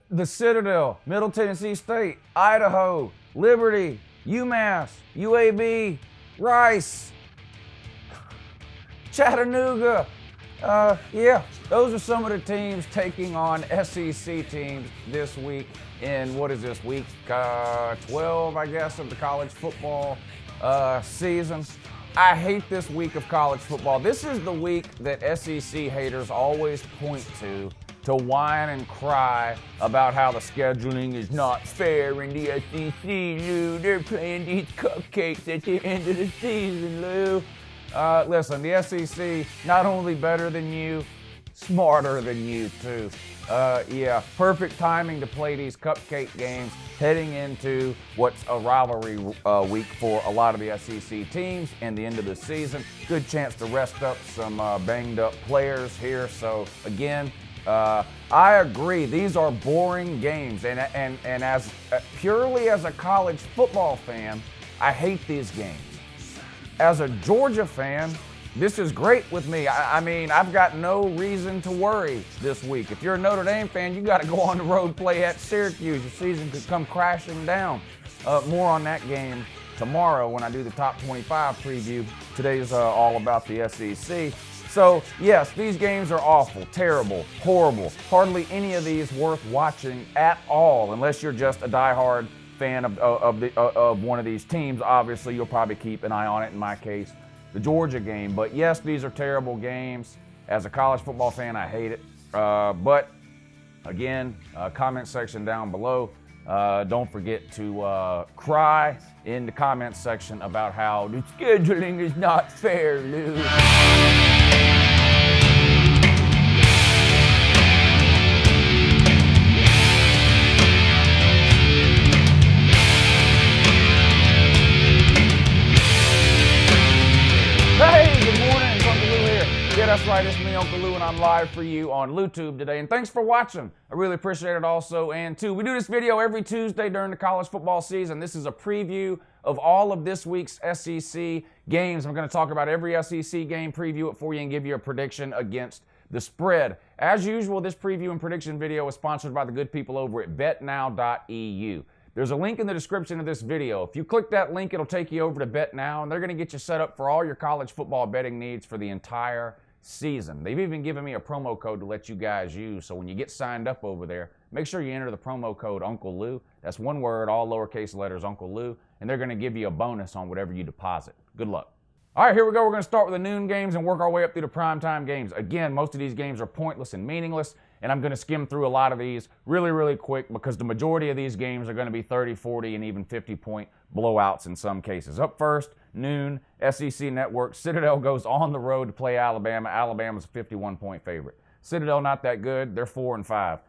The Citadel, Middle Tennessee State, Idaho, Liberty, UMass, UAB, Rice, Chattanooga. Yeah, those are some of the teams taking on SEC teams this week in, what is this, week 12, I guess, of the college football season. I hate this week of college football. This is the week that SEC haters always point to whine and cry about how the scheduling is not fair in the SEC, Lou. They're playing these cupcakes at the end of the season, Lou. Listen, the SEC, not only better than you, smarter than you, too. Yeah, perfect timing to play these cupcake games heading into what's a rivalry week for a lot of the SEC teams and the end of the season. Good chance to rest up some banged up players here. So, again, I agree. These are boring games, and as purely as a college football fan, I hate these games. As a Georgia fan, this is great with me. I mean, I've got no reason to worry this week. If you're a Notre Dame fan, you got to go on the road, play at Syracuse. Your season could come crashing down. More on that game tomorrow when I do the top 25 preview. Today's all about the SEC. So, yes, these games are awful, terrible, horrible. Hardly any of these worth watching at all, unless you're just a diehard fan of one of these teams. Obviously, you'll probably keep an eye on it. In my case, the Georgia game. But, yes, these are terrible games. As a college football fan, I hate it. But, again, comment section down below. Don't forget to cry in the comment section about how the scheduling is not fair, Lou. That's right, it's me, Uncle Lou, and I'm live for you on LouTube today. And thanks for watching. I really appreciate it also. And too, we do this video every Tuesday during the college football season. This is a preview of all of this week's SEC games. I'm going to talk about every SEC game, preview it for you, and give you a prediction against the spread. As usual, this preview and prediction video is sponsored by the good people over at betnow.eu. There's a link in the description of this video. If you click that link, it'll take you over to BetNow, and they're going to get you set up for all your college football betting needs for the entire season. They've even given me a promo code to let you guys use, so when you get signed up over there, make sure you enter the promo code Uncle Lou. That's one word, all lowercase letters, Uncle Lou, and they're going to give you a bonus on whatever you deposit. Good luck. All right, here we go. We're going to start with the noon games and work our way up through the primetime games. Again, most of these games are pointless and meaningless, and I'm going to skim through a lot of these really, really quick because the majority of these games are going to be 30, 40, and even 50-point blowouts in some cases. Up first, noon, SEC Network. Citadel goes on the road to play Alabama. Alabama's a 51-point favorite. Citadel not that good. They're 4-5.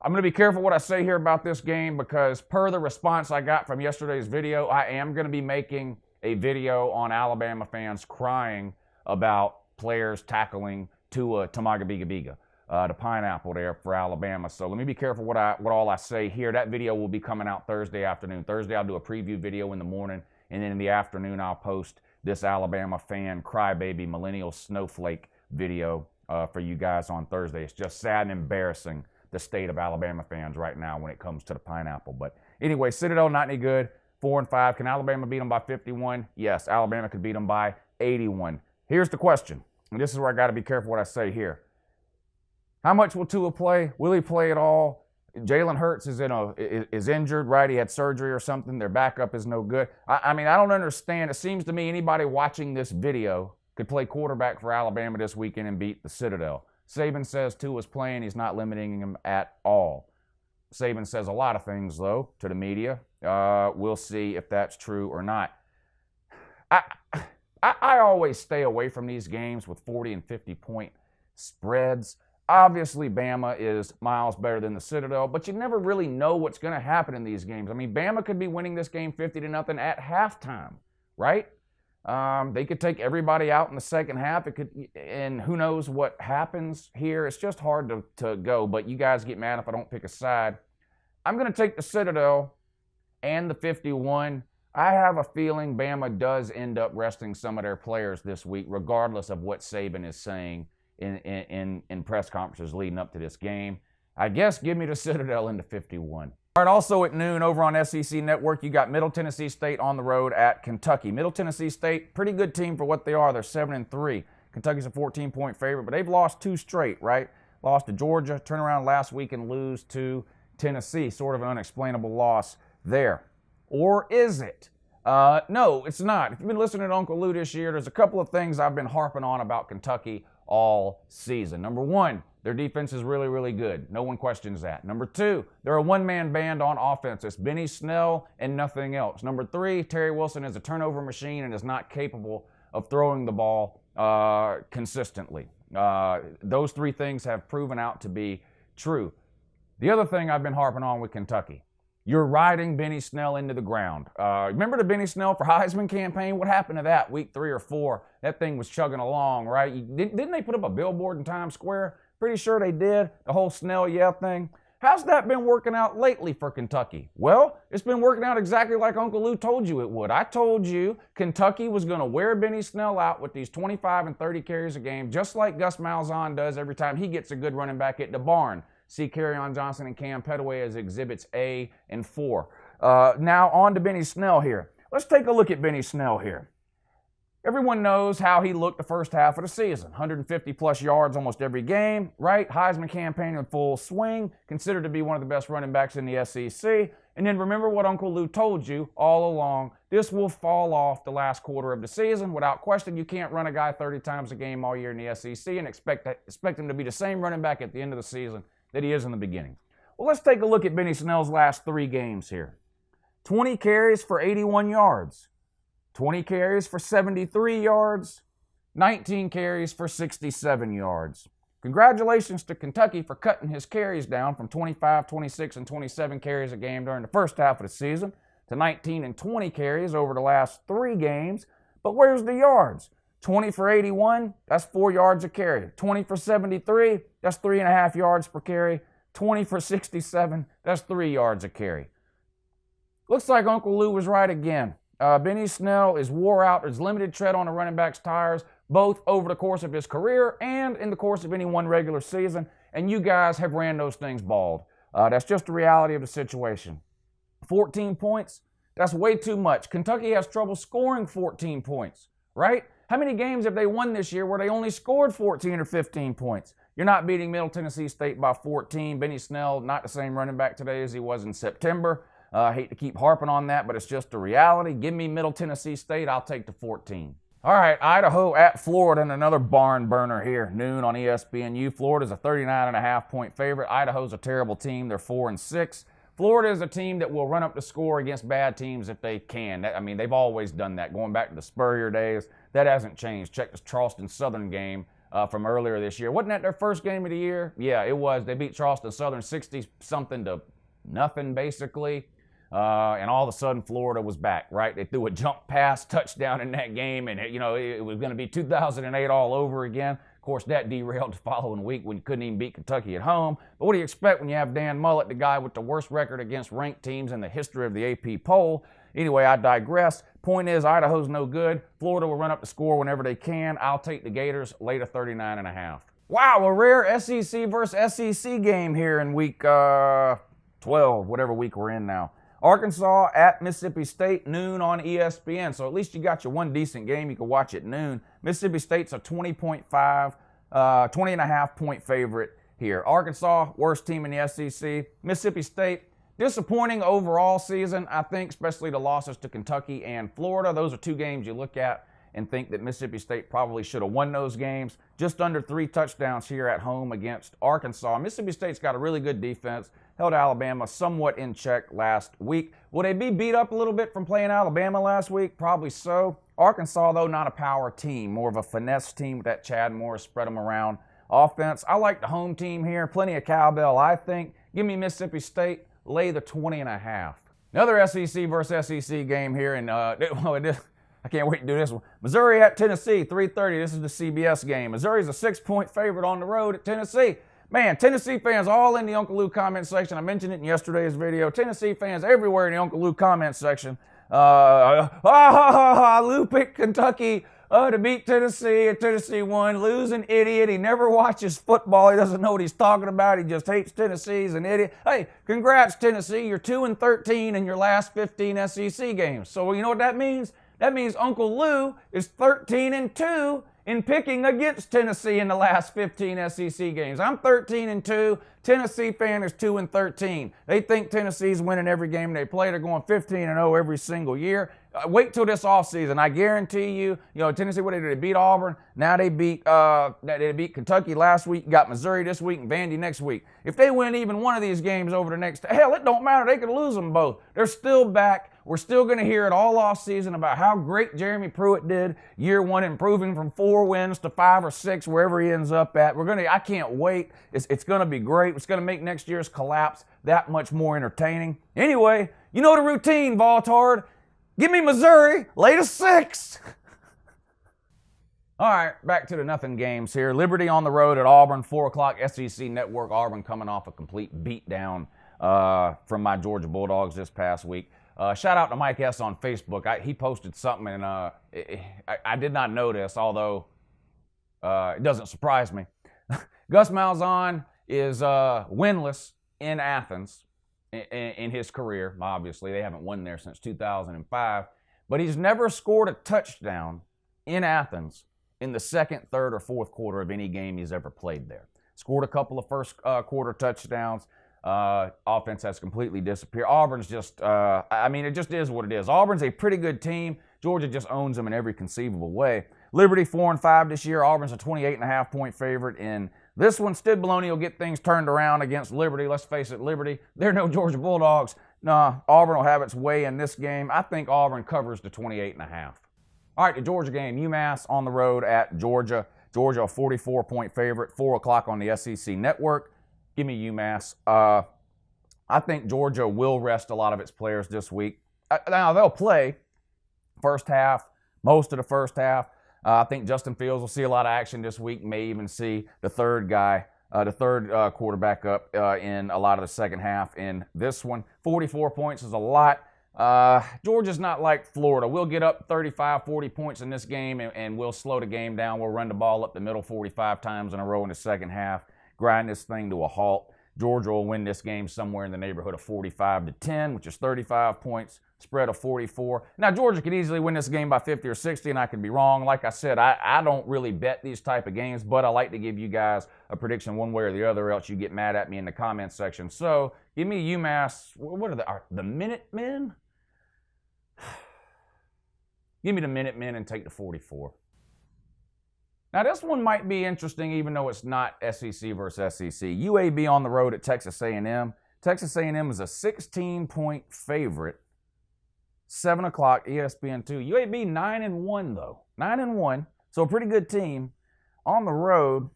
I'm going to be careful what I say here about this game because per the response I got from yesterday's video, I am going to be making a video on Alabama fans crying about players tackling Tua Tagovailoa, the pineapple there for Alabama. So let me be careful what all I say here. That video will be coming out Thursday afternoon. Thursday I'll do a preview video in the morning, and then in the afternoon I'll post this Alabama fan crybaby millennial snowflake video for you guys on Thursday. It's just sad and embarrassing, the state of Alabama fans right now when it comes to the pineapple. But anyway, Citadel not any good. 4-5. Can Alabama beat them by 51? Yes, Alabama could beat them by 81. Here's the question, and this is where I got to be careful what I say here. How much will Tua play? Will he play at all? Jalen Hurts is injured, right? He had surgery or something. Their backup is no good. I mean, I don't understand. It seems to me anybody watching this video could play quarterback for Alabama this weekend and beat the Citadel. Saban says Tua's playing. He's not limiting him at all. Saban says a lot of things, though, to the media. We'll see if that's true or not. I always stay away from these games with 40 and 50-point spreads. Obviously, Bama is miles better than the Citadel, but you never really know what's going to happen in these games. I mean, Bama could be winning this game 50-0 at halftime, right? They could take everybody out in the second half. It could, and who knows what happens here. It's just hard to go, but you guys get mad if I don't pick a side. I'm going to take the Citadel and the 51. I have a feeling Bama does end up resting some of their players this week, regardless of what Saban is saying in press conferences leading up to this game. I guess give me the Citadel into 51. All right, also at noon over on SEC Network, you got Middle Tennessee State on the road at Kentucky. Middle Tennessee State, pretty good team for what they are. They're 7-3. Kentucky's a 14-point favorite, but they've lost 2 straight, right? Lost to Georgia, turn around last week and lose to Tennessee. Sort of an unexplainable loss there. Or is it? No, it's not. If you've been listening to Uncle Lou this year, there's a couple of things I've been harping on about Kentucky all season. Number one, their defense is really, really good. No one questions that. Number two, they're a one-man band on offense. It's Benny Snell and nothing else. Number three, Terry Wilson is a turnover machine and is not capable of throwing the ball consistently. Those 3 things have proven out to be true. The other thing I've been harping on with Kentucky, you're riding Benny Snell into the ground. Remember the Benny Snell for Heisman campaign? What happened to that week 3 or 4? That thing was chugging along, right? Didn't they put up a billboard in Times Square? Pretty sure they did, the whole Snell yeah thing. How's that been working out lately for Kentucky? Well, it's been working out exactly like Uncle Lou told you it would. I told you Kentucky was going to wear Benny Snell out with these 25 and 30 carries a game, just like Gus Malzahn does every time he gets a good running back at the barn. See Kerryon Johnson and Cam Petaway as exhibits A and 4. Now on to Benny Snell here. Let's take a look at Benny Snell here. Everyone knows how he looked the first half of the season. 150-plus yards almost every game, right? Heisman campaign in full swing, considered to be one of the best running backs in the SEC. And then remember what Uncle Lou told you all along. This will fall off the last quarter of the season. Without question, you can't run a guy 30 times a game all year in the SEC and expect him to be the same running back at the end of the season that he is in the beginning. Well, let's take a look at Benny Snell's last 3 games here. 20 carries for 81 yards. 20 carries for 73 yards, 19 carries for 67 yards. Congratulations to Kentucky for cutting his carries down from 25, 26, and 27 carries a game during the first half of the season to 19 and 20 carries over the last 3 games. But where's the yards? 20 for 81, that's 4 yards a carry. 20 for 73, that's 3.5 yards per carry. 20 for 67, that's 3 yards a carry. Looks like Uncle Lou was right again. Benny Snell is wore out. There's limited tread on the running back's tires, both over the course of his career and in the course of any one regular season, and you guys have ran those things bald. That's just the reality of the situation. 14 points, that's way too much. Kentucky has trouble scoring 14 points, right? How many games have they won this year where they only scored 14 or 15 points? You're not beating Middle Tennessee State by 14. Benny Snell, not the same running back today as he was in September. I hate to keep harping on that, but it's just a reality. Give me Middle Tennessee State. I'll take the 14. All right, Idaho at Florida, and another barn burner here. Noon on ESPNU. Florida's a 39.5-point favorite. Idaho's a terrible team. They're 4-6. Florida is a team that will run up the score against bad teams if they can. I mean, they've always done that. Going back to the Spurrier days, that hasn't changed. Check the Charleston Southern game from earlier this year. Wasn't that their first game of the year? Yeah, it was. They beat Charleston Southern 60-something to nothing, basically. And all of a sudden, Florida was back, right? They threw a jump pass touchdown in that game, and it was going to be 2008 all over again. Of course, that derailed the following week when you couldn't even beat Kentucky at home. But what do you expect when you have Dan Mullet, the guy with the worst record against ranked teams in the history of the AP poll? Anyway, I digress. Point is, Idaho's no good. Florida will run up the score whenever they can. I'll take the Gators, later 39.5. Wow, a rare SEC versus SEC game here in week 12, whatever week we're in now. Arkansas at Mississippi State, noon on ESPN. So at least you got your one decent game you can watch at noon. Mississippi State's a 20.5-point favorite here. Arkansas, worst team in the SEC. Mississippi State, disappointing overall season, I think, especially the losses to Kentucky and Florida. Those are 2 games you look at and think that Mississippi State probably should have won those games. Just under 3 touchdowns here at home against Arkansas. Mississippi State's got a really good defense. Held Alabama somewhat in check last week. Will they be beat up a little bit from playing Alabama last week? Probably so. Arkansas, though, not a power team. More of a finesse team with that Chad Morris spread them around offense. I like the home team here. Plenty of cowbell, I think. Give me Mississippi State. Lay the 20.5. Another SEC versus SEC game here. And I can't wait to do this one. Missouri at Tennessee, 3:30. This is the CBS game. Missouri's a 6-point favorite on the road at Tennessee. Man, Tennessee fans all in the Uncle Lou comment section. I mentioned it in yesterday's video. Tennessee fans everywhere in the Uncle Lou comment section. Lou picked Kentucky to beat Tennessee, and Tennessee won. Losing idiot. He never watches football. He doesn't know what he's talking about. He just hates Tennessee. He's an idiot. Hey, congrats, Tennessee. You're 2-13 in your last 15 SEC games. So you know what that means? That means Uncle Lou is 13-2 in picking against Tennessee in the last 15 SEC games. I'm 13-2. Tennessee fan is 2-13. They think Tennessee's winning every game they play. They're going 15-0 every single year. Wait till this offseason. I guarantee you, Tennessee, what they did, they beat Auburn. Now they beat Kentucky last week, got Missouri this week, and Vandy next week. If they win even one of these games over the next, hell, it don't matter. They could lose them both. They're still back. We're still going to hear it all offseason about how great Jeremy Pruitt did year one, improving from 4 wins to 5 or 6, wherever he ends up at. I can't wait. It's going to be great. It's going to make next year's collapse that much more entertaining. Anyway, you know the routine, Voltard. Give me Missouri, lay to 6. All right, back to the nothing games here. Liberty on the road at Auburn, 4 o'clock SEC Network. Auburn coming off a complete beatdown from my Georgia Bulldogs this past week. Shout out to Mike S. on Facebook. He posted something, and I did not know this, although it doesn't surprise me. Gus Malzahn is winless in Athens in his career. Obviously, they haven't won there since 2005. But he's never scored a touchdown in Athens in the second, third, or fourth quarter of any game he's ever played there. Scored a couple of first quarter touchdowns. Offense has completely disappeared. Auburn's just, it just is what it is. Auburn's a pretty good team. Georgia just owns them in every conceivable way. Liberty 4-5 this year. Auburn's a 28.5-point favorite in this one. Stid Baloney will get things turned around against Liberty. Let's face it, Liberty, they're no Georgia Bulldogs. Nah, Auburn will have its way in this game. I think Auburn covers the 28.5. All right, the Georgia game. UMass on the road at Georgia. Georgia a 44-point favorite, 4 o'clock on the SEC Network. Give me UMass. I think Georgia will rest a lot of its players this week. Now, they'll play first half, most of the first half. I think Justin Fields will see a lot of action this week, may even see the third quarterback up in a lot of the second half in this one. 44 points is a lot. Georgia's not like Florida. We'll get up 35, 40 points in this game, and we'll slow the game down. We'll run the ball up the middle 45 times in a row in the second half, grind this thing to a halt. Georgia will win this game somewhere in the neighborhood of 45-10, which is 35 points, spread of 44. Now, Georgia could easily win this game by 50 or 60, and I could be wrong. Like I said, I don't really bet these type of games, but I like to give you guys a prediction one way or the other, else you get mad at me in the comments section. So, give me UMass. What are the Minutemen? Give me the Minutemen and take the 44. Now, this one might be interesting, even though it's not SEC versus SEC. UAB on the road at Texas A&M. Texas A&M is a 16-point favorite. 7 o'clock, ESPN2. UAB 9-1, though. 9-1, so a pretty good team. On the road,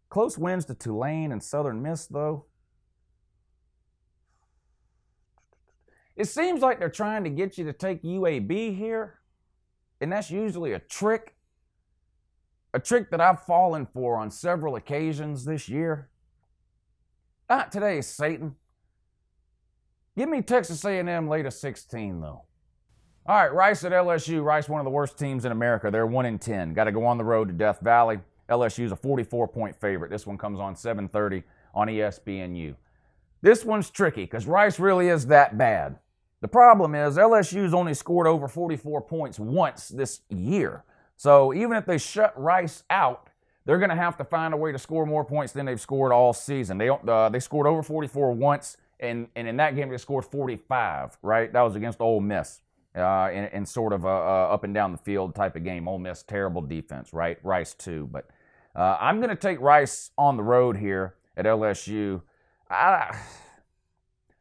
close wins to Tulane and Southern Miss, though. It seems like they're trying to get you to take UAB here. And that's usually a trick that I've fallen for on several occasions this year. Not today, Satan. Give me Texas A&M late of 16, though. All right, Rice at LSU. Rice, one of the worst teams in America. They're 1-10. Got to go on the road to Death Valley. LSU's a 44-point favorite. This one comes on 7:30 on ESPNU. This one's tricky because Rice really is that bad. The problem is LSU's only scored over 44 points once this year. So even if they shut Rice out, they're going to have to find a way to score more points than they've scored all season. They scored over 44 once, and in that game they scored 45, right? That was against Ole Miss in sort of a up and down the field type of game. Ole Miss, terrible defense, right? Rice too. But I'm going to take Rice on the road here at LSU.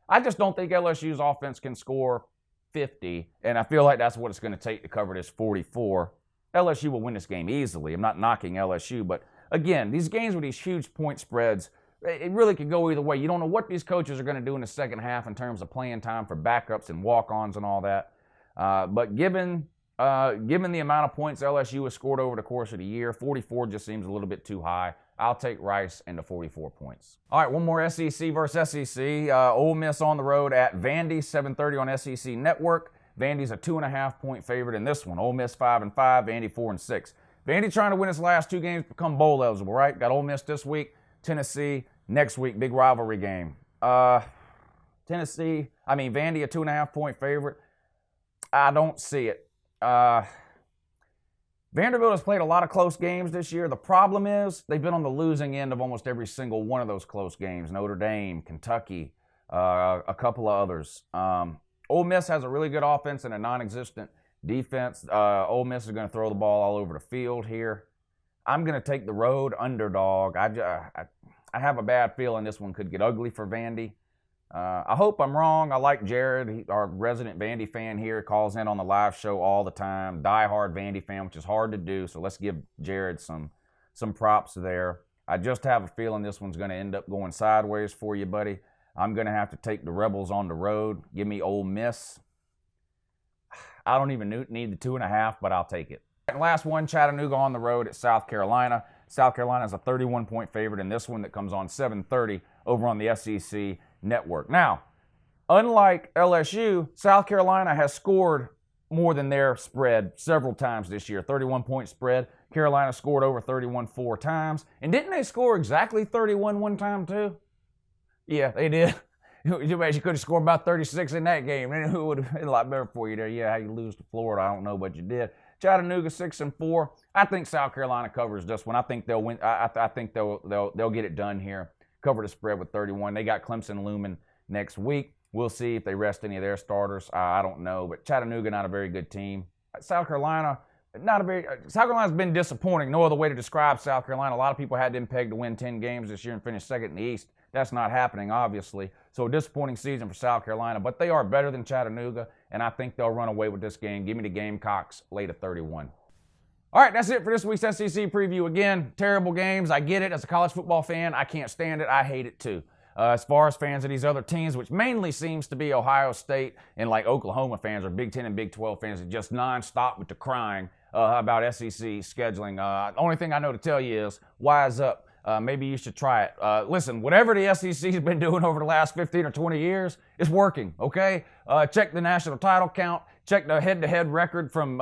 I just don't think LSU's offense can score 50, and I feel like that's what it's going to take to cover this 44. LSU will win this game easily. I'm not knocking LSU, but again, these games with these huge point spreads, it really could go either way. You don't know what these coaches are going to do in the second half in terms of playing time for backups and walk-ons and all that. But given the amount of points LSU has scored over the course of the year, 44 just seems a little bit too high. I'll take Rice and the 44 points. All right, one more SEC versus SEC. Ole Miss on the road at Vandy, 7:30 on SEC Network. Vandy's a 2.5-point favorite in this one. Ole Miss 5-5, Vandy 4-6. Vandy trying to win his last 2 games, become bowl eligible, right? Got Ole Miss this week, Tennessee next week, big rivalry game. Vandy a 2.5-point favorite. I don't see it. Vanderbilt has played a lot of close games this year. The problem is they've been on the losing end of almost every single one of those close games. Notre Dame, Kentucky, a couple of others. Ole Miss has a really good offense and a non-existent defense. Ole Miss is going to throw the ball all over the field here. I'm going to take the road underdog. I have a bad feeling this one could get ugly for Vandy. I hope I'm wrong. I like Jared, our resident Vandy fan here, calls in on the live show all the time. Die-hard Vandy fan, which is hard to do, so let's give Jared some props there. I just have a feeling this one's going to end up going sideways for you, buddy. I'm going to have to take the Rebels on the road. Give me Ole Miss. I don't even need the 2.5, but I'll take it. And last one, Chattanooga on the road at South Carolina. South Carolina is a 31-point favorite in this one that comes on 7:30 over on the SEC network. Now, unlike LSU, South Carolina has scored more than their spread several times this year. 31-point spread. Carolina scored over 31 4 times. And didn't they score exactly 31 one time too? Yeah, they did. You could have scored about 36 in that game. Then it would have been a lot better for you there. Yeah, how you lose to Florida, I don't know, but you did. Chattanooga 6-4. I think South Carolina covers this one. I think they'll win. I think they'll get it done here. Cover the spread with 31. They got Clemson looming next week. We'll see if they rest any of their starters. I don't know, but Chattanooga not a very good team. South Carolina's been disappointing. No other way to describe South Carolina. A lot of people had them pegged to win 10 games this year and finish second in the East. That's not happening, obviously. So a disappointing season for South Carolina, but they are better than Chattanooga, and I think they'll run away with this game. Give me the Gamecocks late at 31. All right, that's it for this week's SEC preview. Again, terrible games. I get it. As a college football fan, I can't stand it. I hate it too. As far as fans of these other teams, which mainly seems to be Ohio State and like Oklahoma fans or Big 10 and Big 12 fans, are just nonstop with the crying about SEC scheduling. The only thing I know to tell you is wise up. Maybe you should try it. Listen, whatever the SEC has been doing over the last 15 or 20 years, it's working, okay? Check the national title count. Check the head-to-head record from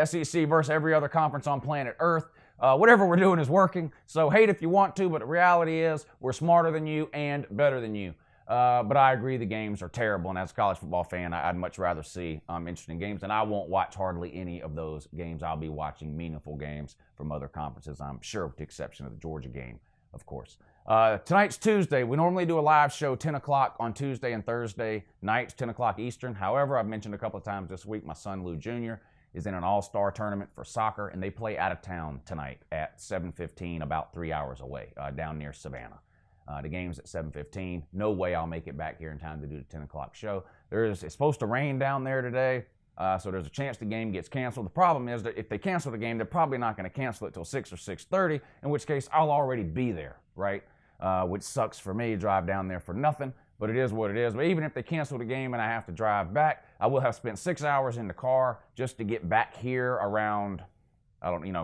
SEC versus every other conference on planet Earth. Whatever we're doing is working, so hate if you want to, but the reality is we're smarter than you and better than you. But I agree the games are terrible, and as a college football fan, I'd much rather see interesting games, and I won't watch hardly any of those games. I'll be watching meaningful games from other conferences, I'm sure, with the exception of the Georgia game, of course. Tonight's Tuesday. We normally do a live show 10 o'clock on Tuesday and Thursday nights, 10 o'clock Eastern. However, I've mentioned a couple of times this week, my son Lou Jr. is in an all-star tournament for soccer, and they play out of town tonight at 7:15, about 3 hours away, down near Savannah. The game's at 7:15. No way I'll make it back here in time to do the 10 o'clock show. It's supposed to rain down there today, so there's a chance the game gets canceled. The problem is that if they cancel the game, they're probably not going to cancel it till 6 or 6:30, in which case I'll already be there, right? Which sucks for me to drive down there for nothing, but it is what it is. But even if they cancel the game and I have to drive back, I will have spent 6 hours in the car just to get back here around,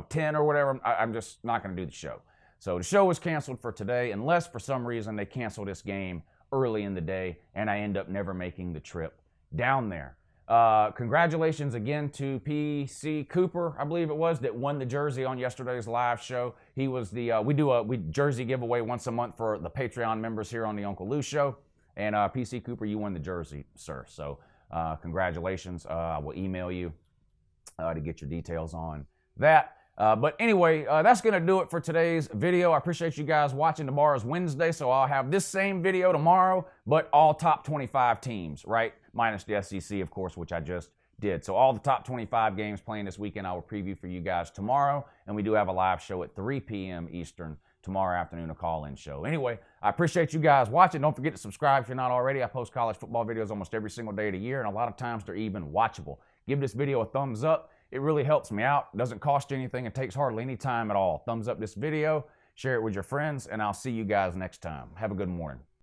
10 or whatever. I'm just not going to do the show. So the show is canceled for today, unless for some reason they cancel this game early in the day and I end up never making the trip down there. Congratulations again to PC Cooper, I believe it was, that won the jersey on yesterday's live show. He was we do a jersey giveaway once a month for the Patreon members here on the Uncle Lou Show. And PC Cooper, you won the jersey, sir. So congratulations. I will email you to get your details on that. But anyway, that's going to do it for today's video. I appreciate you guys watching. Tomorrow's Wednesday, so I'll have this same video tomorrow, but all top 25 teams, right? Minus the SEC, of course, which I just did. So all the top 25 games playing this weekend, I will preview for you guys tomorrow. And we do have a live show at 3 p.m. Eastern tomorrow afternoon, a call-in show. Anyway, I appreciate you guys watching. Don't forget to subscribe if you're not already. I post college football videos almost every single day of the year, and a lot of times they're even watchable. Give this video a thumbs up. It really helps me out. It doesn't cost you anything. It takes hardly any time at all. Thumbs up this video, share it with your friends, and I'll see you guys next time. Have a good morning.